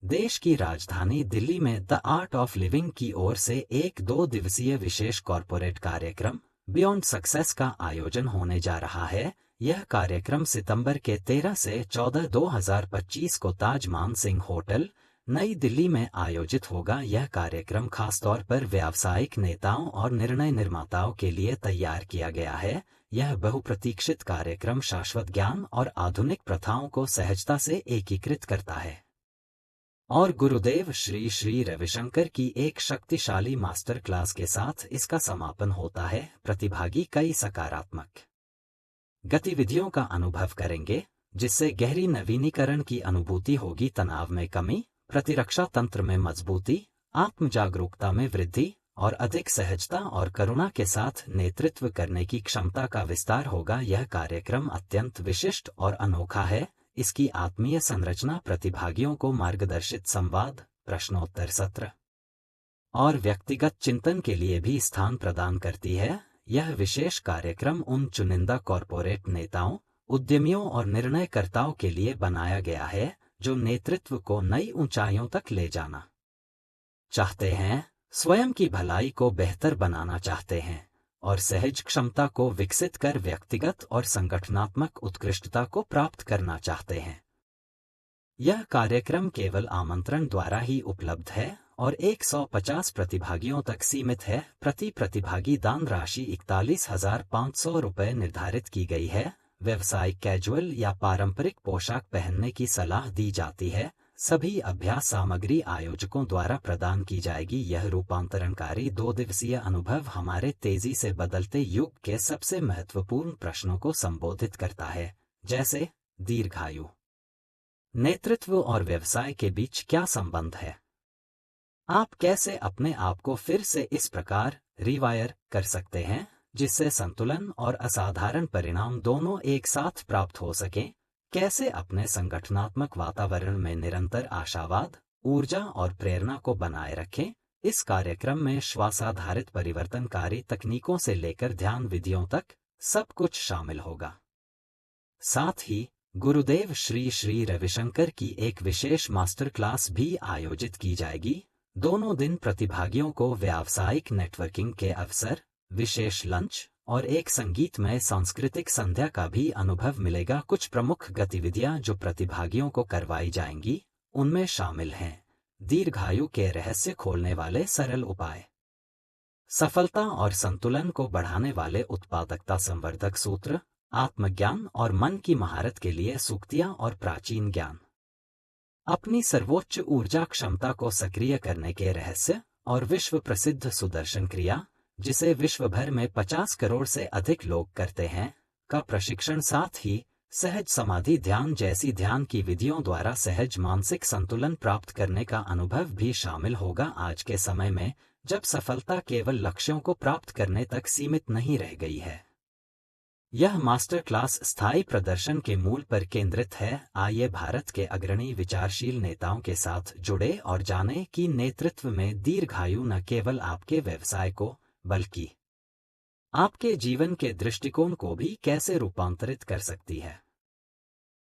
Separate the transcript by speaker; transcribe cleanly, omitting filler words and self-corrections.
Speaker 1: देश की राजधानी दिल्ली में द आर्ट ऑफ लिविंग की ओर से एक 2 दिवसीय विशेष कॉरपोरेट कार्यक्रम बियॉन्ड सक्सेस का आयोजन होने जा रहा है। यह कार्यक्रम सितंबर के 13 से 14 2025 को ताज मानसिंह होटल, नई दिल्ली में आयोजित होगा। यह कार्यक्रम खासतौर पर व्यावसायिक नेताओं और निर्णय निर्माताओं के लिए तैयार किया गया है। यह बहुप्रतीक्षित कार्यक्रम शाश्वत ज्ञान और आधुनिक प्रथाओं को सहजता से एकीकृत करता है और गुरुदेव श्री श्री रविशंकर की एक शक्तिशाली मास्टर क्लास के साथ इसका समापन होता है। प्रतिभागी कई सकारात्मक गतिविधियों का अनुभव करेंगे, जिससे गहरी नवीनीकरण की अनुभूति होगी। तनाव में कमी, प्रतिरक्षा तंत्र में मजबूती, आत्म जागरूकता में वृद्धि और अधिक सहजता और करुणा के साथ नेतृत्व करने की क्षमता का विस्तार होगा। यह कार्यक्रम अत्यंत विशिष्ट और अनोखा है। इसकी आत्मीय संरचना प्रतिभागियों को मार्गदर्शित संवाद, प्रश्नोत्तर सत्र और व्यक्तिगत चिंतन के लिए भी स्थान प्रदान करती है। यह विशेष कार्यक्रम उन चुनिंदा कॉरपोरेट नेताओं, उद्यमियों और निर्णयकर्ताओं के लिए बनाया गया है जो नेतृत्व को नई ऊंचाइयों तक ले जाना चाहते हैं, स्वयं की भलाई को बेहतर बनाना चाहते हैं और सहज क्षमता को विकसित कर व्यक्तिगत और संगठनात्मक उत्कृष्टता को प्राप्त करना चाहते हैं। यह कार्यक्रम केवल आमंत्रण द्वारा ही उपलब्ध है और 150 प्रतिभागियों तक सीमित है। प्रति प्रतिभागी दान राशि 41,500 रुपये निर्धारित की गई है। व्यावसायिक कैजुअल या पारंपरिक पोशाक पहनने की सलाह दी जाती है। सभी अभ्यास सामग्री आयोजकों द्वारा प्रदान की जाएगी। यह रूपांतरणकारी 2 दिवसीय अनुभव हमारे तेजी से बदलते युग के सबसे महत्वपूर्ण प्रश्नों को संबोधित करता है, जैसे दीर्घायु, नेतृत्व और व्यवसाय के बीच क्या संबंध है। आप कैसे अपने आप को फिर से इस प्रकार रिवायर कर सकते हैं जिससे संतुलन और असाधारण परिणाम दोनों एक साथ प्राप्त हो सकें। कैसे अपने संगठनात्मक वातावरण में निरंतर आशावाद, ऊर्जा और प्रेरणा को बनाए रखें। इस कार्यक्रम में श्वासाधारित परिवर्तनकारी तकनीकों से लेकर ध्यान विधियों तक सब कुछ शामिल होगा। साथ ही गुरुदेव श्री श्री रविशंकर की एक विशेष मास्टर क्लास भी आयोजित की जाएगी। दोनों दिन प्रतिभागियों को व्यावसायिक नेटवर्किंग के अवसर, विशेष लंच और एक संगीतमय सांस्कृतिक संध्या का भी अनुभव मिलेगा। कुछ प्रमुख गतिविधियां जो प्रतिभागियों को करवाई जाएंगी उनमें शामिल हैं: दीर्घायु के रहस्य खोलने वाले सरल उपाय, सफलता और संतुलन को बढ़ाने वाले उत्पादकता संवर्धक सूत्र, आत्मज्ञान और मन की महारत के लिए सूक्तियां और प्राचीन ज्ञान, अपनी सर्वोच्च ऊर्जा क्षमता को सक्रिय करने के रहस्य और विश्व प्रसिद्ध सुदर्शन क्रिया, जिसे विश्व भर में 50 करोड़ से अधिक लोग करते हैं, का प्रशिक्षण। साथ ही सहज समाधि ध्यान जैसी ध्यान की विधियों द्वारा सहज मानसिक संतुलन प्राप्त करने का अनुभव भी शामिल होगा। आज के समय में जब सफलता केवल लक्ष्यों को प्राप्त करने तक सीमित नहीं रह गई है, यह मास्टर क्लास स्थायी प्रदर्शन के मूल पर केंद्रित है। आइए भारत के अग्रणी विचारशील नेताओं के साथ जुड़े और जानें कि नेतृत्व में दीर्घायु न केवल आपके व्यवसाय को बल्कि आपके जीवन के दृष्टिकोण को भी कैसे रूपांतरित कर सकती है।